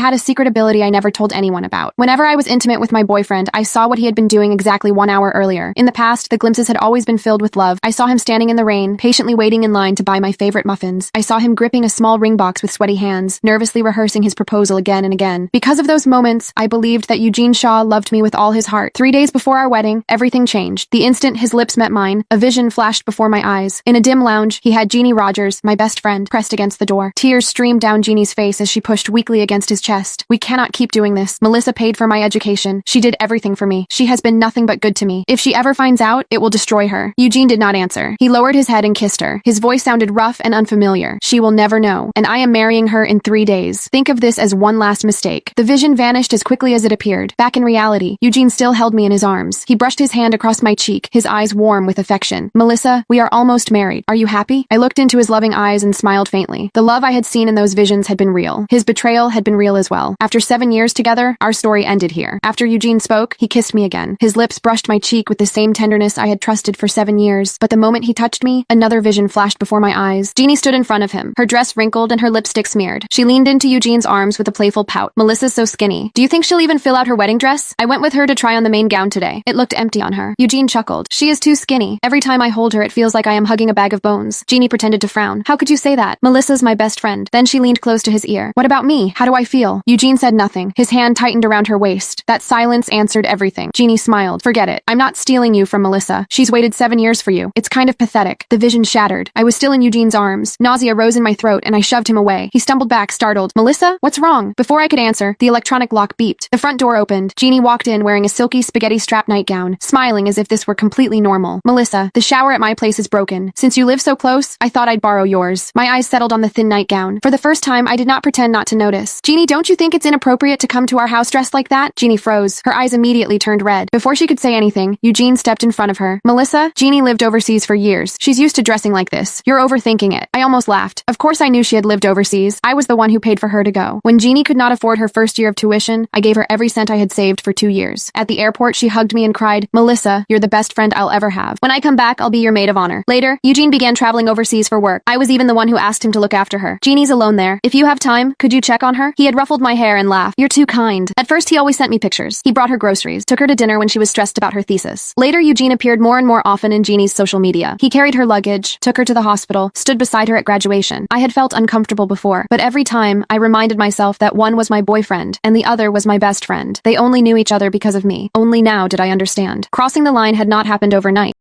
had a secret ability I never told anyone about. Whenever I was intimate with my boyfriend, I saw what he had been doing exactly 1 hour earlier. In the past, the glimpses had always been filled with love. I saw him standing in the rain, patiently waiting in line to buy my favorite muffins. I saw him gripping a small ring box with sweaty hands, nervously rehearsing his proposal again and again. Because of those moments, I believed that Eugene Shaw loved me with all his heart. 3 days before our wedding, everything changed. The instant his lips met mine, a vision flashed before my eyes. In a dim lounge, he had Jeannie Rogers, my best friend, pressed against the door. Tears streamed down Jeannie's face as she pushed weakly against his chest. We cannot keep doing this. Melissa paid for my education. She did everything for me. She has been nothing but good to me. If she ever finds out, it will destroy her. Eugene did not answer. He lowered his head and kissed her. His voice sounded rough and unfamiliar. She will never know. And I am marrying her in 3 days. Think of this as one last mistake. The vision vanished as quickly as it appeared. Back in reality, Eugene still held me in his arms. He brushed his hand across my cheek, his eyes warm with affection. Melissa, we are almost married. Are you happy? I looked into his loving eyes and smiled faintly. The love I had seen in those visions had been real. His betrayal had been real as well. After 7 years together, our story ended here. After Eugene spoke, he kissed me again. His lips brushed my cheek with the same tenderness I had trusted for 7 years. But the moment he touched me, another vision flashed before my eyes. Jeannie stood in front of him, her dress wrinkled and her lipstick smeared. She leaned into Eugene's arms with a playful pout. Melissa's so skinny. Do you think she'll even fill out her wedding dress? I went with her to try on the main gown today. It looked empty on her. Eugene chuckled. She is too skinny. Every time I hold her, it feels like I am hugging a bag of bones. Jeannie pretended to frown. How could you say that? Melissa's my best friend. Then she leaned close to his ear. What about me? How do I feel? Eugene said nothing. His hand tightened around her waist. That silence answered everything. Jeannie smiled. Forget it. I'm not stealing you from Melissa. She's waited 7 years for you. It's kind of pathetic. The vision shattered. I was still in Eugene's arms. Nausea rose in my throat and I shoved him away. He stumbled back, startled. Melissa? What's wrong? Before I could answer, the electronic lock beeped. The front door opened. Jeannie walked in wearing a silky spaghetti strap nightgown, smiling as if this were completely normal. Melissa, the shower at my place is broken. Since you live so close, I thought I'd borrow yours. My eyes settled on the thin nightgown. For the first time, I did not pretend not to notice. Jeannie, don't you think it's inappropriate to come to our house dressed like that? Jeannie froze. Her eyes immediately turned red. Before she could say anything, Eugene stepped in front of her. Melissa, Jeannie lived overseas for years. She's used to dressing like this. You're overthinking it. I almost laughed. Of course I knew she had lived overseas. I was the one who paid for her to go. When Jeannie could not afford her first year of tuition, I gave her every cent I had saved for 2 years. At the airport, she hugged me and cried, Melissa, you're the best friend I'll ever have. When I come back, I'll be your maid of honor. Later, Eugene began traveling overseas for work. I was even the one who asked him to look after her. Jeannie's alone there. If you have time, could you check on her? He had ruffled my hair and laughed. You're too kind. At first, he always sent me pictures. He brought her groceries, took her to dinner when she was stressed about her thesis. Later, Eugene appeared more and more often in Jeannie's social media. He carried her luggage, took her to the hospital, stood beside her at graduation. I had felt uncomfortable before, but every time, I reminded myself that one was my boyfriend, and the other was my best friend. They only knew each other because of me. Only now did I understand. Crossing the line had not happened overnight.